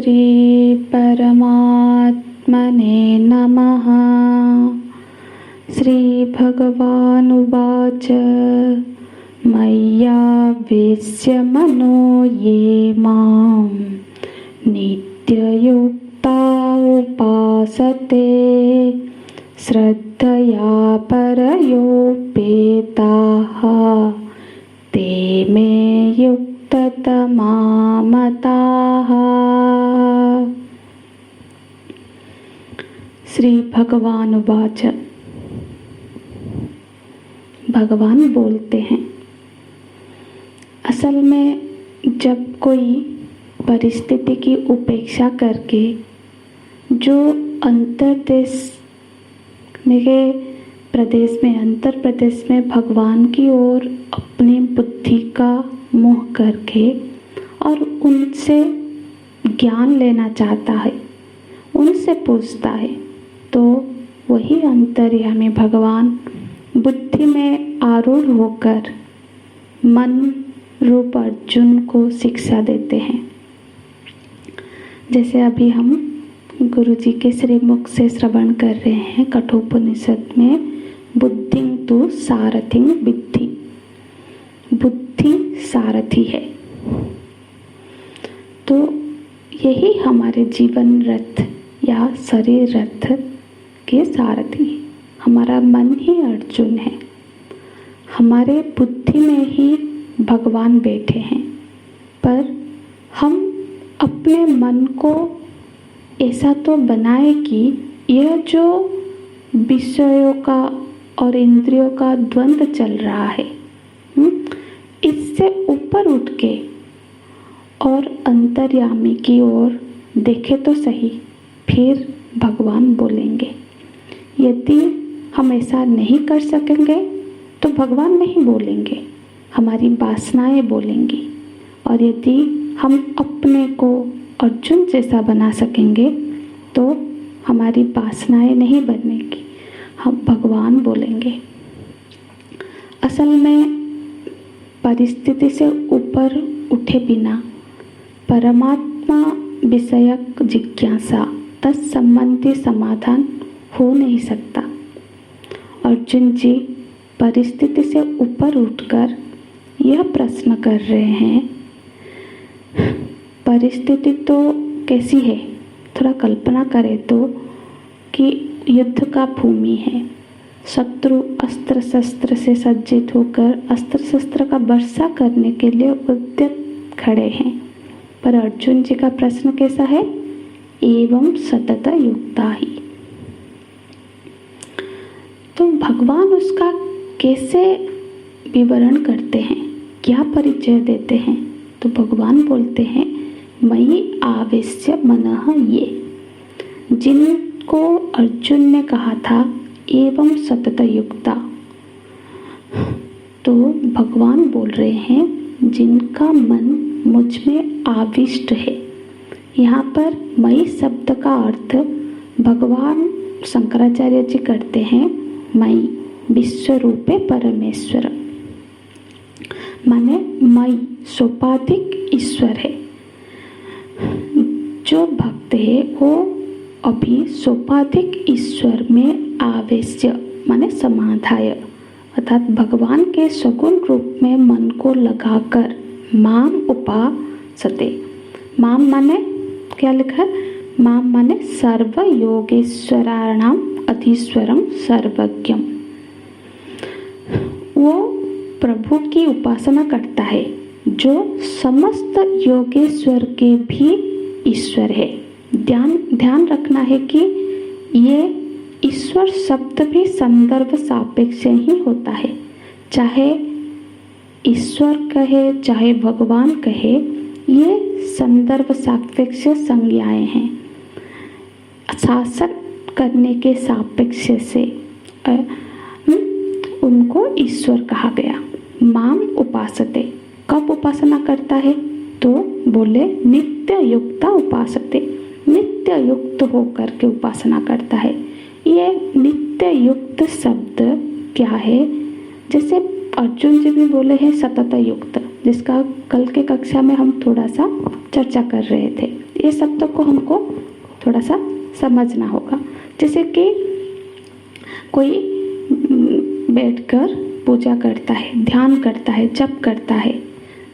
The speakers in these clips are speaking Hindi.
श्री परमात्मने नमः। श्री भगवानुवाच मय्यावेश्य मनो ये मां नित्ययुक्ता उपासते श्रद्धया परयोपेताः ते मे युक्ततमा मताः। श्री भगवानुवाच। भगवान बोलते हैं, असल में जब कोई परिस्थिति की उपेक्षा करके जो अंतर प्रदेश में भगवान की ओर अपनी बुद्धि का मोह करके और उनसे ज्ञान लेना चाहता है, उनसे पूछता है, तो वही अंतर्यामी भगवान बुद्धि में आरूढ़ होकर मन रूप अर्जुन को शिक्षा देते हैं। जैसे अभी हम गुरु जी के श्रीमुख से श्रवण कर रहे हैं कठोपनिषद में, बुद्धिं तु सारथिं विद्धि। बुद्धि सारथी है। तो यही हमारे जीवन रथ या शरीर रथ के सारथी है। हमारा मन ही अर्जुन है। हमारे बुद्धि में ही भगवान बैठे हैं, पर हम अपने मन को ऐसा तो बनाए कि यह जो विषयों का और इंद्रियों का द्वंद्व चल रहा है, इससे ऊपर उठ के और अंतर्यामी की ओर देखे तो सही, फिर भगवान बोलेंगे। यदि हम ऐसा नहीं कर सकेंगे तो भगवान नहीं बोलेंगे, हमारी वासनाएं बोलेंगी। और यदि हम अपने को अर्जुन जैसा बना सकेंगे तो हमारी वासनाएं नहीं बनेगी, हम भगवान बोलेंगे। असल में परिस्थिति से ऊपर उठे बिना परमात्मा विषयक जिज्ञासा तत्संबंधी समाधान हो नहीं सकता। अर्जुन जी परिस्थिति से ऊपर उठकर यह प्रश्न कर रहे हैं, परिस्थिति तो कैसी है? थोड़ा कल्पना करें तो कि युद्ध का भूमि है, शत्रु अस्त्र शस्त्र से सज्जित होकर अस्त्र शस्त्र का वर्षा करने के लिए उद्यत खड़े हैं। पर अर्जुन जी का प्रश्न कैसा है? एवं सतत युक्ता ही। तो भगवान उसका कैसे विवरण करते हैं, क्या परिचय देते हैं? तो भगवान बोलते हैं, मयि आवेश्य मनः ये। जिनको अर्जुन ने कहा था एवं सतत युक्ता, तो भगवान बोल रहे हैं जिनका मन मुझ में आविष्ट है। यहाँ पर मयि शब्द का अर्थ भगवान शंकराचार्य जी करते हैं मयि विश्वरूपे परमेश्वर, माने मयि सोपाधिक ईश्वर है। जो भक्त है वो अभी सोपाधिक ईश्वर में आवेश्य माने समाधाय अर्थात भगवान के सगुण रूप में मन को लगाकर माम उपासते। माम माने क्या लिखा है? माम माने सर्व योगेश्वराणाम अधीश्वरम सर्वज्ञम। वो प्रभु की उपासना करता है जो समस्त योगेश्वर के भी ईश्वर है। ध्यान रखना है कि ये ईश्वर शब्द भी संदर्भ सापेक्ष ही होता है। चाहे ईश्वर कहे चाहे भगवान कहे, ये संदर्भ सापेक्ष संज्ञाएं हैं। शासन करने के सापेक्ष से उनको ईश्वर कहा गया। माम उपासते, कब उपासना करता है? तो बोले नित्य युक्ता उपासते, नित्य युक्त होकर के उपासना करता है। ये नित्य युक्त शब्द क्या है? जैसे अर्जुन जी भी बोले हैं सतत युक्त, जिसका कल के कक्षा में हम थोड़ा सा चर्चा कर रहे थे। ये शब्द को हमको थोड़ा सा समझना होगा। जैसे कि कोई बैठकर पूजा करता है, ध्यान करता है, जप करता है,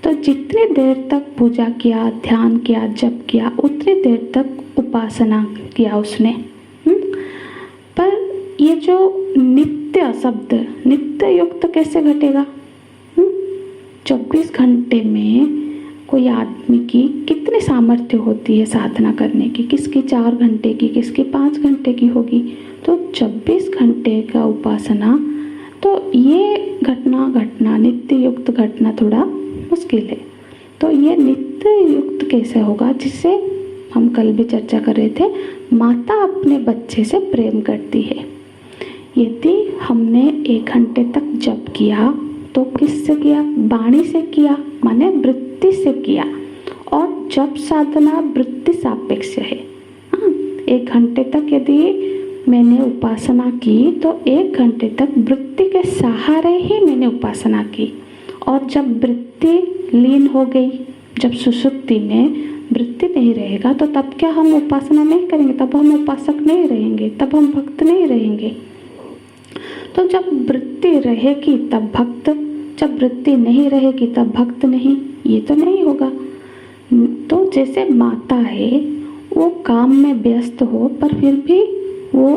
तो जितनी देर तक पूजा किया, ध्यान किया, जप किया, उतनी देर तक उपासना किया उसने। पर ये जो नित्य शब्द, नित्य युक्त कैसे घटेगा? 24 घंटे में कोई आदमी की कितनी सामर्थ्य होती है साधना करने की, किसकी 4 घंटे की, किसकी 5 घंटे की होगी। तो 24 घंटे का उपासना, तो ये घटना नित्य युक्त घटना थोड़ा मुश्किल है। तो ये नित्य युक्त कैसे होगा? जिससे हम कल भी चर्चा कर रहे थे, माता अपने बच्चे से प्रेम करती है। यदि हमने 1 घंटे तक जप किया तो किससे किया? वाणी से किया, माने वृत्ति से किया। और जप साधना वृत्ति सापेक्ष है। 1 घंटे तक यदि मैंने उपासना की तो 1 घंटे तक वृत्ति के सहारे ही मैंने उपासना की। और जब वृत्ति लीन हो गई, जब सुषुप्ति में वृत्ति नहीं रहेगा, तो तब क्या हम उपासना नहीं करेंगे? तब हम उपासक नहीं रहेंगे, तब हम भक्त नहीं रहेंगे। तो जब वृत्ति रहेगी तब भक्त, जब वृत्ति नहीं रहेगी तब भक्त नहीं, ये तो नहीं होगा। तो जैसे माता है, वो काम में व्यस्त हो पर फिर भी वो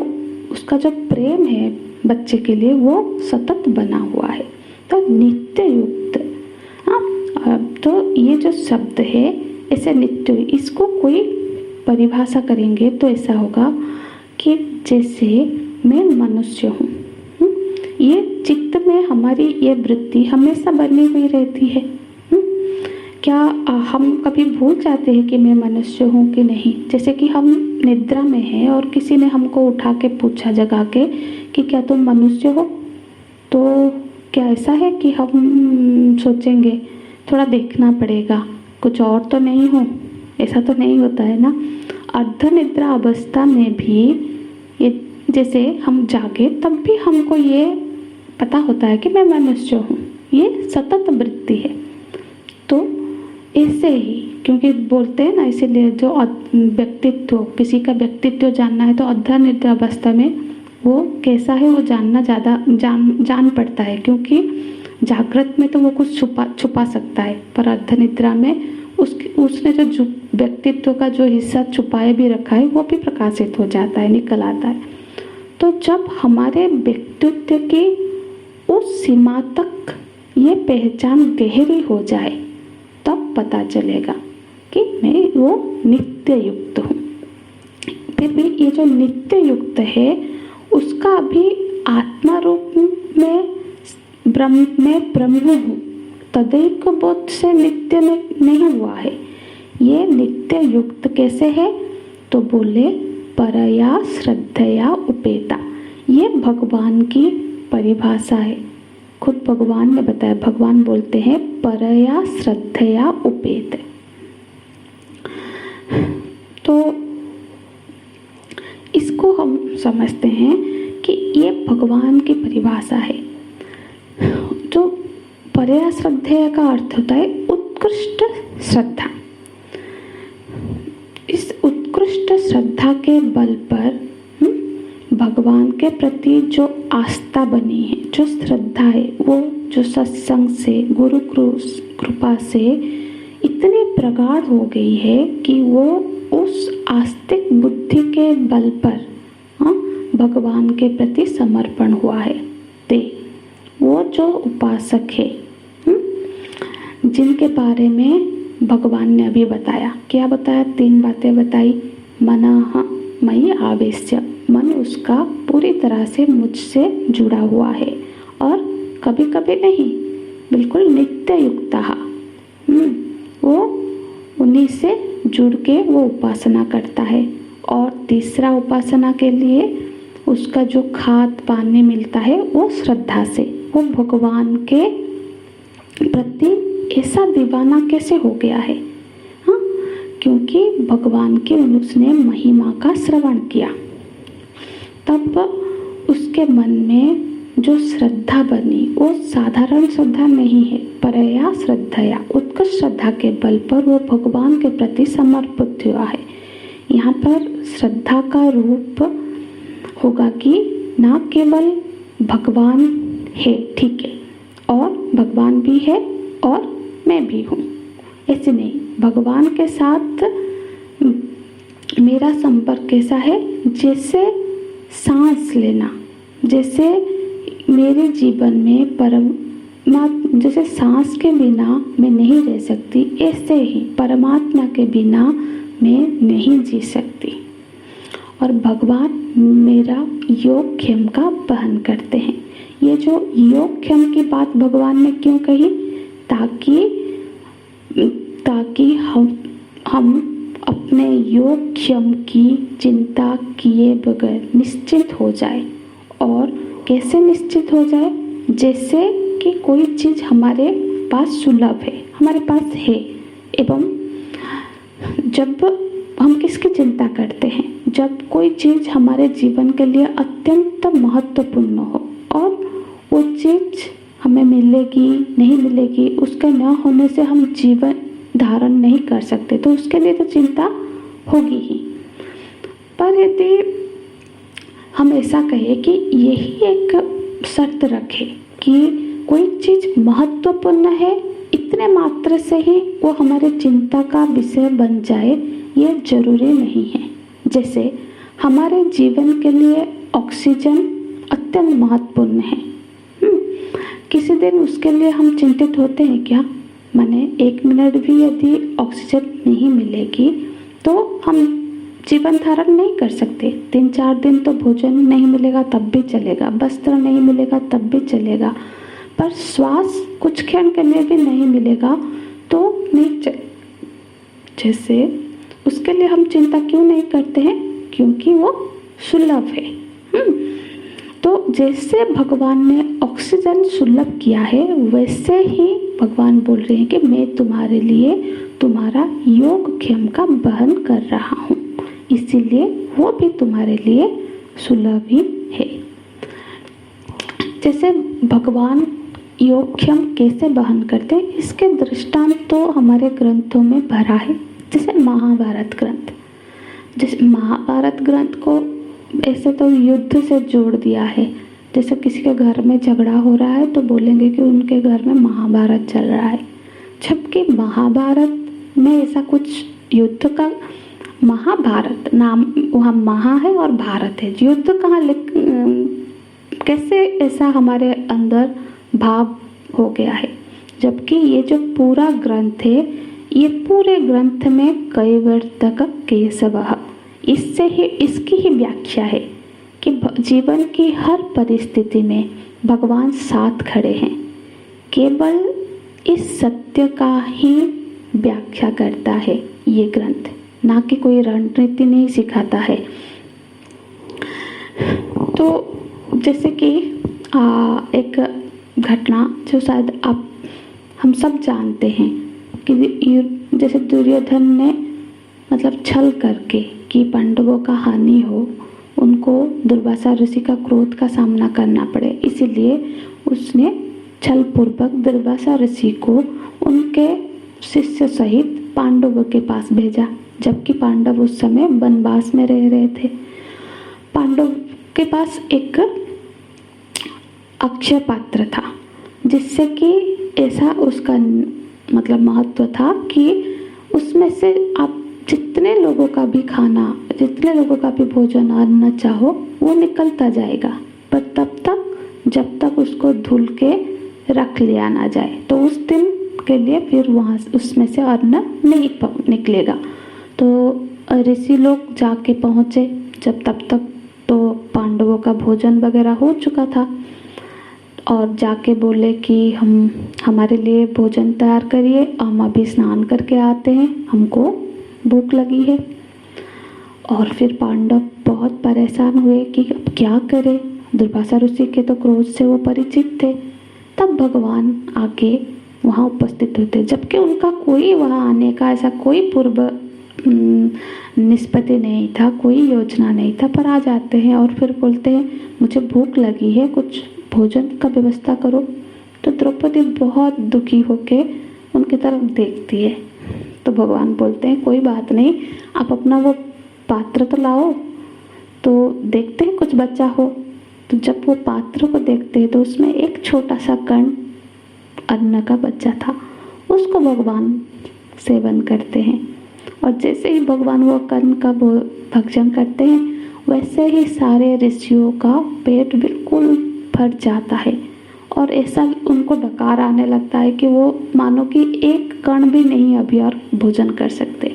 उसका जो प्रेम है बच्चे के लिए वो सतत बना हुआ है। तो नित्य युक्त, तो ये जो शब्द है ऐसे नित्य, इसको कोई परिभाषा करेंगे तो ऐसा होगा कि जैसे मैं मनुष्य हूँ, ये चित्त में हमारी ये वृत्ति हमेशा बनी हुई रहती है। क्या हम कभी भूल जाते हैं कि मैं मनुष्य हूँ कि नहीं? जैसे कि हम निद्रा में हैं और किसी ने हमको उठा के पूछा जगा के कि क्या तुम मनुष्य हो, तो क्या ऐसा है कि हम सोचेंगे थोड़ा देखना पड़ेगा, कुछ और तो नहीं हो? ऐसा तो नहीं होता है ना। अर्ध निद्रा अवस्था में भी ये जैसे हम जागे तब भी हमको ये पता होता है कि मैं मनुष्य हूँ, ये सतत वृत्ति है। तो ऐसे ही, क्योंकि बोलते हैं ना, इसीलिए जो व्यक्तित्व, किसी का व्यक्तित्व जानना है तो अर्ध निद्रा अवस्था में वो कैसा है वो जानना ज़्यादा जान पड़ता है, क्योंकि जागृत में तो वो कुछ छुपा सकता है, पर अर्ध निद्रा में उसने जो व्यक्तित्व का जो हिस्सा छुपाए भी रखा है वो भी प्रकाशित हो जाता है, निकल आता है। तो जब हमारे व्यक्तित्व की उस सीमा तक ये पहचान गहरी हो जाए तब पता चलेगा कि मैं वो नित्य युक्त हूँ। फिर भी ये जो नित्य युक्त है उसका अभी आत्मा रूप में ब्रह्म हूँ, तदैक बोध से नित्य नहीं हुआ है। ये नित्य युक्त कैसे है? तो बोले परया श्रद्धया उपेता। ये भगवान की परिभाषा है, खुद भगवान ने बताया। भगवान बोलते हैं परया श्रद्धया उपेत। तो इसको हम समझते हैं कि ये भगवान की परिभाषा है। जो परया श्रद्धया का अर्थ होता है उत्कृष्ट श्रद्धा। इस उत्कृष्ट श्रद्धा के बल पर भगवान के प्रति जो आस्था बनी है, जो श्रद्धा है, वो जो सत्संग से, गुरु कृपा से इतनी प्रगाढ़ हो गई है कि वो उस आस्तिक बुद्धि के बल पर भगवान के प्रति समर्पण हुआ है। वो जो उपासक है, जिनके बारे में भगवान ने अभी बताया, क्या बताया? 3 बातें बताई। मनः मयि आवेश्य, मन उसका पूरी तरह से मुझसे जुड़ा हुआ है, और कभी कभी नहीं, बिल्कुल नित्य युक्तः वो उन्हीं से जुड़ के वो उपासना करता है। और तीसरा, उपासना के लिए उसका जो खाद पानी मिलता है वो श्रद्धा से। वो भगवान के प्रति ऐसा दीवाना कैसे हो गया है? क्योंकि भगवान की उसने महिमा का श्रवण किया, तब उसके मन में जो श्रद्धा बनी वो साधारण श्रद्धा नहीं है, परया श्रद्धया, उत्कृष्ट श्रद्धा के बल पर वो भगवान के प्रति समर्पित हुआ है। यहाँ पर श्रद्धा का रूप होगा कि ना केवल भगवान है, ठीक है, और भगवान भी है और मैं भी हूँ, ऐसे नहीं। भगवान के साथ मेरा संपर्क कैसा है, जैसे सांस लेना, जैसे मेरे जीवन में जैसे सांस के बिना मैं नहीं रह सकती, ऐसे ही परमात्मा के बिना मैं नहीं जी सकती। और भगवान मेरा योगक्षेम का वहन करते हैं। ये जो योगक्षेम की बात भगवान ने क्यों कही, ताकि हम अपने योगक्षेम की चिंता किए बगैर निश्चित हो जाए। और कैसे निश्चित हो जाए, जैसे कि कोई चीज़ हमारे पास सुलभ है, हमारे पास है, एवं जब हम किसकी चिंता करते हैं, जब कोई चीज़ हमारे जीवन के लिए अत्यंत महत्वपूर्ण हो और वो चीज़ हमें मिलेगी नहीं मिलेगी, उसके न होने से हम जीवन धारण नहीं कर सकते, तो उसके लिए तो चिंता होगी ही। पर यदि हम ऐसा कहें कि यही एक शर्त रखें कि कोई चीज़ महत्वपूर्ण है, इतने मात्र से ही वो हमारे चिंता का विषय बन जाए, ये जरूरी नहीं है। जैसे हमारे जीवन के लिए ऑक्सीजन अत्यंत महत्वपूर्ण है, किसी दिन उसके लिए हम चिंतित होते हैं क्या? माने 1 मिनट भी यदि ऑक्सीजन नहीं मिलेगी तो हम जीवन धारण नहीं कर सकते। 3-4 दिन तो भोजन नहीं मिलेगा तब भी चलेगा, वस्त्र नहीं मिलेगा तब भी चलेगा, पर श्वास कुछ क्षण के लिए भी नहीं मिलेगा तो नहीं जैसे उसके लिए हम चिंता क्यों नहीं करते हैं? क्योंकि वो सुलभ है। तो जैसे भगवान ने ऑक्सीजन सुलभ किया है, वैसे ही भगवान बोल रहे हैं कि मैं तुम्हारे लिए तुम्हारा योगक्षेम का वहन कर रहा हूँ, इसीलिए वो भी तुम्हारे लिए सुलभ ही है। जैसे भगवान योगक्षेम कैसे वहन करते हैं, इसके दृष्टांत तो हमारे ग्रंथों में भरा है। जैसे महाभारत ग्रंथ, जैसे महाभारत ग्रंथ को ऐसे तो युद्ध से जोड़ दिया है। जैसे किसी के घर में झगड़ा हो रहा है तो बोलेंगे कि उनके घर में महाभारत चल रहा है, जबकि महाभारत में ऐसा कुछ युद्ध का, महाभारत नाम वहाँ महा है और भारत है, युद्ध कहाँ, कैसे ऐसा हमारे अंदर भाव हो गया है? जबकि ये जो पूरा ग्रंथ है, ये पूरे ग्रंथ में कैवर्तक केशवः, इससे ही इसकी ही व्याख्या है कि जीवन की हर परिस्थिति में भगवान साथ खड़े हैं। केवल इस सत्य का ही व्याख्या करता है ये ग्रंथ, ना कि कोई रणनीति नहीं सिखाता है। तो जैसे कि एक घटना जो शायद हम सब जानते हैं कि जैसे दुर्योधन ने मतलब छल करके कि पांडवों का हानि हो, उनको दुर्वासा ऋषि का क्रोध का सामना करना पड़े, इसीलिए उसने छल पूर्वक दुर्वासा ऋषि को उनके शिष्य सहित पांडवों के पास भेजा, जबकि पांडव उस समय वनवास में रह रहे थे। पांडव के पास एक अक्षय पात्र था, जिससे कि ऐसा उसका मतलब महत्व था कि उसमें से आप जितने लोगों का भी खाना, जितने लोगों का भी भोजन अन्न चाहो वो निकलता जाएगा, पर तब तक जब तक उसको धुल के रख लिया ना जाए, तो उस दिन के लिए फिर वहाँ उसमें से अन्न नहीं निकलेगा। तो ऋषि लोग जाके पहुँचे, जब तब तक तो पांडवों का भोजन वगैरह हो चुका था, और जाके बोले कि हमारे लिए भोजन तैयार करिए, हम अभी स्नान करके आते हैं, हमको भूख लगी है। और फिर पांडव बहुत परेशान हुए कि अब क्या करें, दुर्वासा ऋषि के तो क्रोध से वो परिचित थे। तब भगवान आके वहाँ उपस्थित होते, जबकि उनका कोई वहाँ आने का ऐसा कोई पूर्व निष्पत्ति नहीं था, कोई योजना नहीं था, पर आ जाते हैं और फिर बोलते हैं मुझे भूख लगी है, कुछ भोजन का व्यवस्था करो। तो द्रौपदी बहुत दुखी होके उनकी तरफ देखती है। तो भगवान बोलते हैं कोई बात नहीं, आप अपना वो पात्र तो लाओ, तो देखते हैं कुछ बचा हो। तो जब वो पात्र को देखते हैं तो उसमें एक छोटा सा कण अन्न का बच्चा था। उसको भगवान सेवन करते हैं और जैसे ही भगवान वो कर्ण का भक्षण करते हैं वैसे ही सारे ऋषियों का पेट बिल्कुल भर जाता है और ऐसा उनको डकार आने लगता है कि वो मानो कि एक कण भी नहीं अभी और भोजन कर सकते।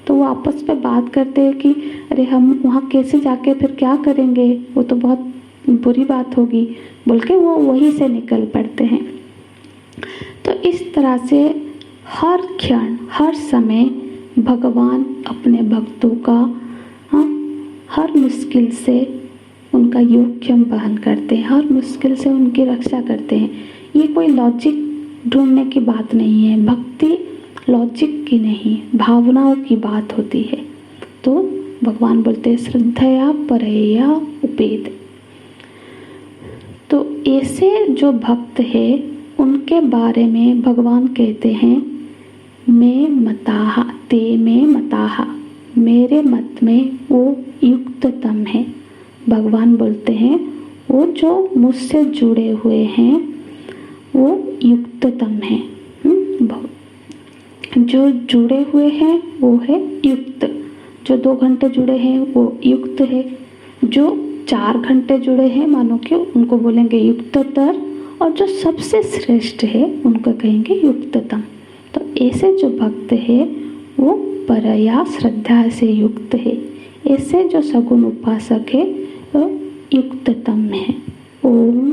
तो वो आपस में बात करते हैं कि अरे हम वहाँ कैसे जाके फिर क्या करेंगे, वो तो बहुत बुरी बात होगी बोल के वो वहीं से निकल पड़ते हैं। तो इस तरह से हर क्षण हर समय भगवान अपने भक्तों का हर मुश्किल से उनका योगक्षम वहन करते हैं, हर मुश्किल से उनकी रक्षा करते हैं। ये कोई लॉजिक ढूंढने की बात नहीं है, भक्ति लॉजिक की नहीं भावनाओं की बात होती है। तो भगवान बोलते हैं श्रद्धया परया उपेत। तो ऐसे जो भक्त है उनके बारे में भगवान कहते हैं मैं मताहा ते में मताहा, मेरे मत में वो युक्ततम है। भगवान बोलते हैं वो जो मुझसे जुड़े हुए हैं वो युक्ततम है। जो जुड़े हुए हैं वो है युक्त, जो 2 घंटे जुड़े हैं वो युक्त है, जो 4 घंटे जुड़े हैं मानो कि उनको बोलेंगे युक्ततर, और जो सबसे श्रेष्ठ है उनको कहेंगे युक्ततम। तो ऐसे जो भक्त है वो परया श्रद्धा से युक्त है, ऐसे जो सगुण उपासक है वो युक्ततम है। ओम